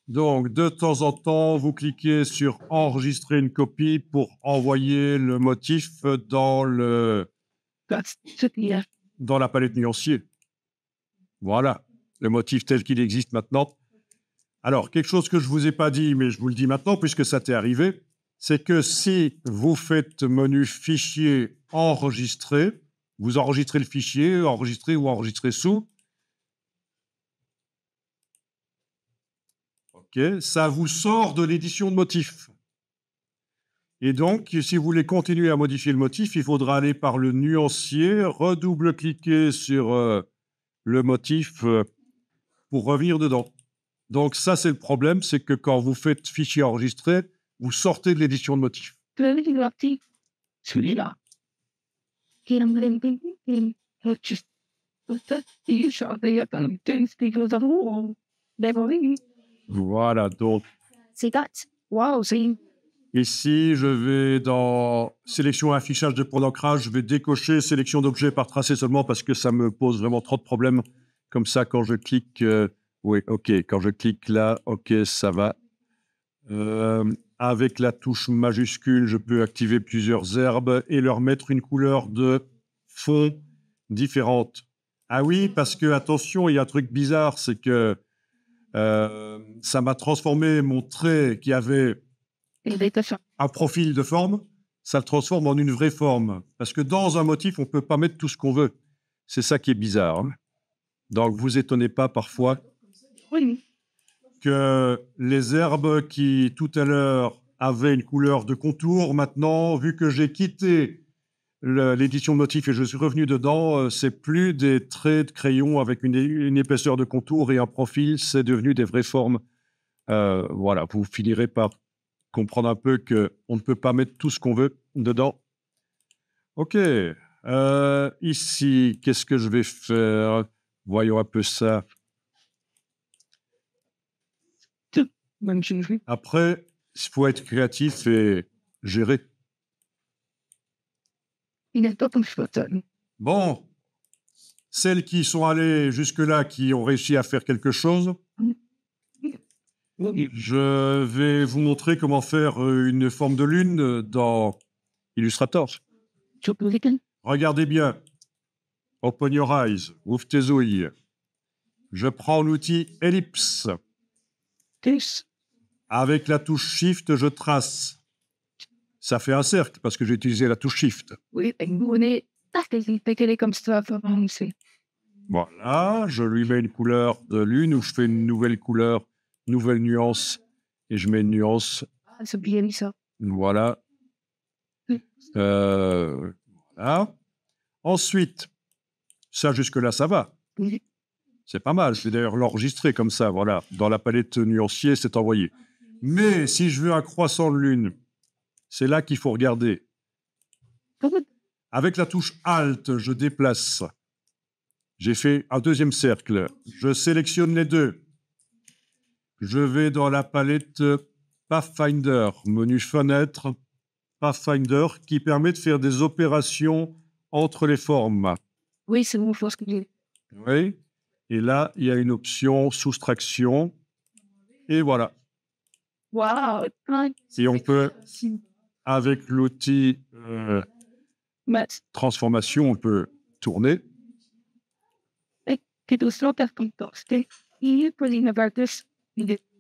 Donc, de temps en temps, vous cliquez sur « Enregistrer une copie » pour envoyer le motif dans la palette nuancier. Voilà, le motif tel qu'il existe maintenant. Alors, quelque chose que je ne vous ai pas dit, mais je vous le dis maintenant, puisque ça t'est arrivé, c'est que si vous faites menu fichier enregistrer, vous enregistrez le fichier, enregistrer ou enregistrer sous, ok, ça vous sort de l'édition de motif. Et donc, si vous voulez continuer à modifier le motif, il faudra aller par le nuancier, redouble-cliquer sur le motif pour revenir dedans. Donc ça, c'est le problème, c'est que quand vous faites fichier enregistré, vous sortez de l'édition de motif. Celui-là. Voilà, donc C'est that. Wow, c'est ici, je vais dans sélection et affichage de point d'ancrage, je vais décocher sélection d'objets par tracé seulement parce que ça me pose vraiment trop de problèmes. Comme ça, quand je clique, oui, ok, quand je clique là, ok, ça va. Avec la touche majuscule, je peux activer plusieurs herbes et leur mettre une couleur de fond différente. Ah oui, parce que, attention, il y a un truc bizarre, c'est que ça m'a transformé mon trait qui avait un profil de forme, ça le transforme en une vraie forme. Parce que dans un motif, on ne peut pas mettre tout ce qu'on veut. C'est ça qui est bizarre. Hein. Donc, vous étonnez pas parfois que les herbes qui, tout à l'heure, avaient une couleur de contour, maintenant, vu que j'ai quitté l'édition de motif et je suis revenu dedans, c'est plus des traits de crayon avec une épaisseur de contour et un profil, c'est devenu des vraies formes. Voilà, vous finirez par comprendre un peu qu'on ne peut pas mettre tout ce qu'on veut dedans. OK. Ici, qu'est-ce que je vais faire? Voyons un peu ça. Après, il faut être créatif et gérer. Bon, celles qui sont allées jusque-là, qui ont réussi à faire quelque chose, je vais vous montrer comment faire une forme de lune dans Illustrator. Regardez bien. Open your eyes. Ouvre tes ouïes. Je prends l'outil ellipse. Avec la touche Shift, je trace. Ça fait un cercle parce que j'ai utilisé la touche Shift. Oui, on est comme ça. Voilà, je lui mets une couleur de lune ou je fais une nouvelle couleur, nouvelle nuance et je mets une nuance. Ah, c'est bien ça. Voilà. Voilà. Ensuite, ça jusque-là, ça va. Oui. C'est pas mal. Je vais d'ailleurs l'enregistrer comme ça. Voilà. Dans la palette nuancier, c'est envoyé. Mais si je veux un croissant de lune, c'est là qu'il faut regarder. Avec la touche Alt, je déplace. J'ai fait un deuxième cercle. Je sélectionne les deux. Je vais dans la palette Pathfinder, menu fenêtre, Pathfinder, qui permet de faire des opérations entre les formes. Oui, c'est bon, je pense que j'ai. Oui. Et là, il y a une option soustraction. Et voilà. Wow. Et on peut, avec l'outil transformation, on peut tourner.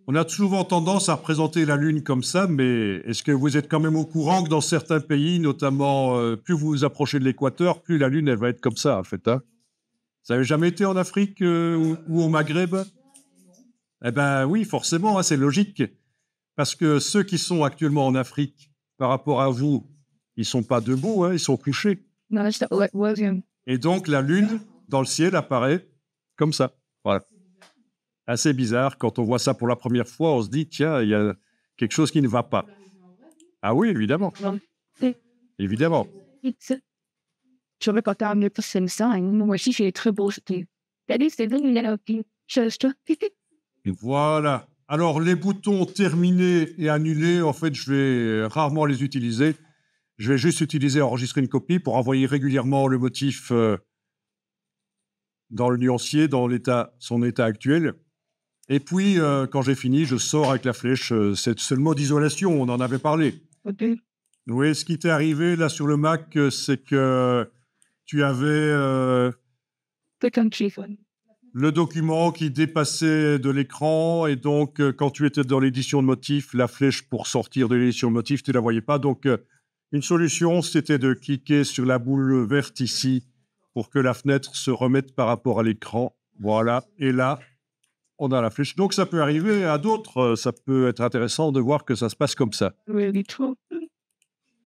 On a souvent tendance à représenter la Lune comme ça, mais est-ce que vous êtes quand même au courant que dans certains pays, notamment, plus vous vous approchez de l'équateur, plus la Lune, elle va être comme ça, en fait. Hein. Vous n'avez jamais été en Afrique ou au Maghreb? Eh bien oui, forcément, hein, c'est logique. Parce que ceux qui sont actuellement en Afrique, par rapport à vous, ils ne sont pas debout, hein, ils sont couchés. Et donc, la Lune, dans le ciel, apparaît comme ça. Voilà. Assez bizarre. Quand on voit ça pour la première fois, on se dit, tiens, il y a quelque chose qui ne va pas. Ah oui, évidemment. Évidemment. Je ne vais pas t'amener pour ça. Moi aussi, j'ai très beau. Voilà. Alors, les boutons terminés et annulés, en fait, je vais rarement les utiliser. Je vais juste utiliser enregistrer une copie pour envoyer régulièrement le motif dans le nuancier, dans son état actuel. Et puis, quand j'ai fini, je sors avec la flèche. C'est le mode isolation, on en avait parlé. OK. Oui, ce qui t'est arrivé là sur le Mac, c'est que tu avais Click on Chiffon. le document qui dépassait de l'écran et donc quand tu étais dans l'édition de motif, la flèche pour sortir de l'édition de motif, tu ne la voyais pas. Donc une solution, c'était de cliquer sur la boule verte ici pour que la fenêtre se remette par rapport à l'écran. Voilà. Et là, on a la flèche. Donc ça peut arriver à d'autres. Ça peut être intéressant de voir que ça se passe comme ça. Really true.